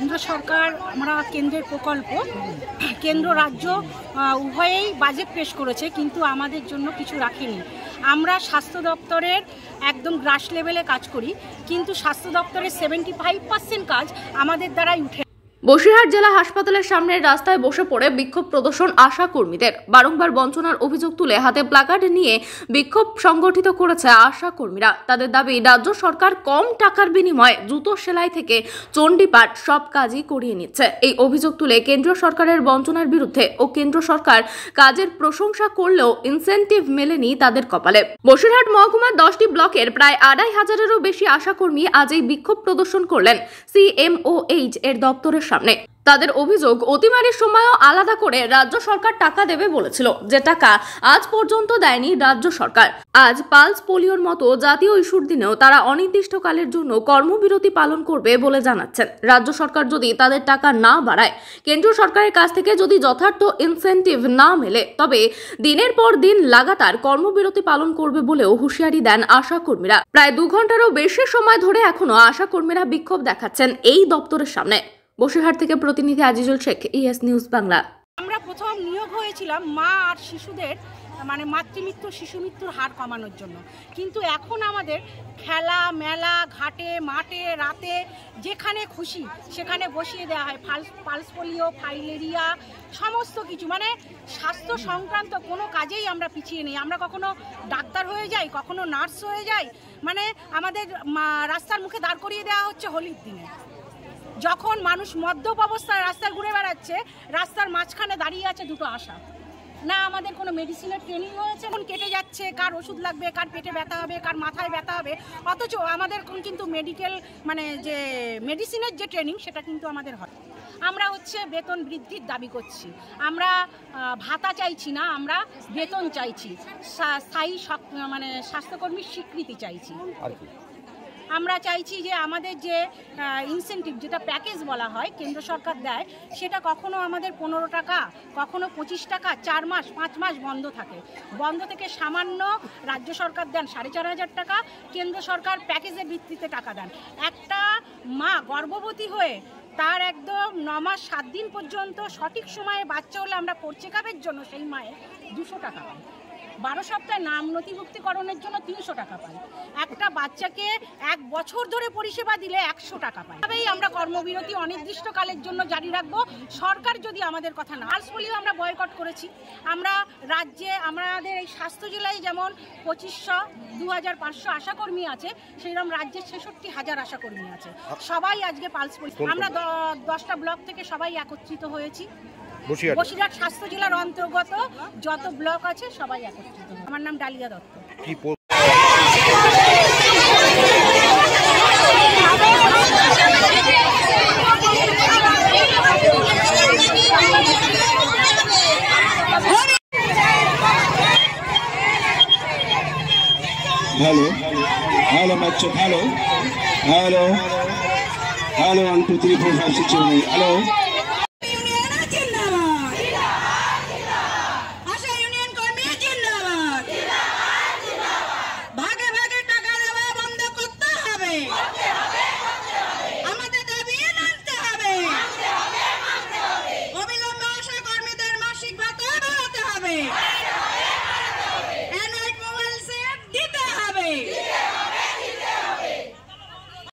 কেন্দ্র সরকার, আমরা কেন্দ্রের প্রকল্প, কেন্দ্র রাজ্য উভয়েই বাজেট পেশ করেছে, কিন্তু আমাদের জন্য কিছু রাখেনি। আমরা স্বাস্থ্য দপ্তরের একদম গ্রাস লেভেলে কাজ করি, কিন্তু স্বাস্থ্য দপ্তরের 75% কাজ আমাদের দ্বারাই উঠে। বসিরহাট জেলা হাসপাতালের সামনের রাস্তায় বসে পড়ে বিক্ষোভ প্রদর্শন আশা কর্মীদের। বারংবার বঞ্চনার অভিযোগ তুলে হাতে প্লাকার্ড নিয়ে বিক্ষোভ সংগঠিত করেছে আশা কর্মীরা। তাদের দাবি, রাজ্য সরকার কম টাকার বিনিময়ে জুতো সেলাই থেকে চণ্ডীপাঠ সব কাজই করিয়ে নিচ্ছে। এই অভিযোগ তুলে কেন্দ্রীয় সরকারের বঞ্চনার বিরুদ্ধে ও কেন্দ্র সরকার কাজের প্রশংসা করলেও ইনসেন্টিভ মেলেনি তাদের কপালে। বসিরহাট মহকুমার 10টি ব্লকের প্রায় 2500-এরও বেশি আশা কর্মী আজ এই বিক্ষোভ প্রদর্শন করলেন CMOH এর দপ্তরের সামনে। তাদের অভিযোগ, অতিমারির সময়ও আলাদা করে রাজ্য সরকার টাকা দেবে বলেছিল, যে টাকা আজ পর্যন্ত দেয়নি রাজ্য সরকার। আজ পালস পোলিওর মতো জাতীয় ইস্যুর দিনেও তারা অনির্দিষ্টকালের জন্য কর্মবিরতি পালন করবে বলে জানাচ্ছেন। রাজ্য সরকার যদি তাদের টাকা না বাড়ায়, কেন্দ্রীয় সরকারের কাছ থেকে যদি যথার্থ ইনসেন্টিভ না মেলে, তবে দিনের পর দিন লাগাতার কর্মবিরতি পালন করবে বলেও হুঁশিয়ারি দেন আশা কর্মীরা। প্রায় 2 ঘন্টারও বেশি সময় ধরে এখনো আশা কর্মীরা বিক্ষোভ দেখাচ্ছেন এই দপ্তরের সামনে। বসিরহাট থেকে প্রতিনিধি আজিজুল শেখ, ES নিউজ বাংলা। আমরা প্রথম নিয়োগ হয়েছিলাম মা আর শিশুদের মাতৃমৃত্যু শিশু মৃত্যুর হার কমানোর জন্য, কিন্তু এখন আমাদের খেলা মেলা, ঘাটে মাঠে রাতে যেখানে খুশি সেখানে বসিয়ে দেওয়া হয় পালস পোলিও, ফাইলেরিয়া, সমস্ত কিছু, স্বাস্থ্য সংক্রান্ত কোনো কাজেই আমরা পিছিয়ে নেই। আমরা কখনো ডাক্তার হয়ে যাই, কখনো নার্স হয়ে যাই, আমাদের রাস্তার মুখে দাঁড় করিয়ে দেওয়া হচ্ছে হোলির দিনে। যখন মানুষ মদ্যপ অবস্থায় রাস্তায় ঘুরে বেড়াচ্ছে, রাস্তার মাঝখানে দাঁড়িয়ে আছে দুটো আশা। না আমাদের কোনো মেডিসিনের ট্রেনিং হয়েছে, এখন কেটে যাচ্ছে, কার ওষুধ লাগবে, কার পেটে ব্যথা হবে, কার মাথায় ব্যথা হবে, অথচ আমাদের কিন্তু মেডিকেল যে মেডিসিনের যে ট্রেনিং সেটা কিন্তু আমাদের হয়। আমরা বেতন বৃদ্ধির দাবি করছি, আমরা ভাতা চাইছি না, আমরা বেতন চাইছি, স্থায়ী স্বাস্থ্যকর্মীর স্বীকৃতি চাইছি। আমরা চাইছি যে আমাদের যে ইনসেন্টিভ, যেটা প্যাকেজ বলা হয় কেন্দ্র সরকার দেয়, সেটা কখনো আমাদের 15 টাকা, কখনো 25 টাকা, 4 মাস 5 মাস বন্ধ থাকে। বন্ধ থেকে সামান্য রাজ্য সরকার দেন 4500 টাকা, কেন্দ্র সরকার প্যাকেজের ভিত্তিতে টাকা দেন। একটা মা গর্ভবতী হয়ে তার একদম 9 মাস 7 দিন পর্যন্ত সঠিক সময়ে বাচ্চা হলে আমরা চেকআপের জন্য সেই মায়ের 200 টাকা পাই, 12 সপ্তাহে নাম নথিভুক্তিকরণের জন্য 300 টাকা পাই, একটা বাচ্চাকে 1 বছর ধরে পরিষেবা দিলে 100 টাকা পাই। তবেই আমরা কর্মবিরতি অনির্দিষ্টকালের জন্য জারি রাখবো, সরকার যদি আমাদের কথা না। পালস পোলিও আমরা বয়কট করেছি। আমরা রাজ্যে আমাদের এই স্বাস্থ্য জেলায় যেমন 2500, 2500 আশাকর্মী আছে, সেইরকম রাজ্যে 66,000 আশাকর্মী আছে। সবাই আজকে পালস পোলিও, আমরা 10টা ব্লক থেকে সবাই একত্রিত হয়েছি। বসিরহাট স্বাস্থ্য জেলার অন্তর্গত যত ব্লক আছে সবাই একত্রিত। আমার নাম ডালিয়া দত্ত। হ্যালো হ্যালো বাচ্চা, হ্যালো হ্যালো হ্যালো 1 2 3 4 5 6 7 8 হ্যালো।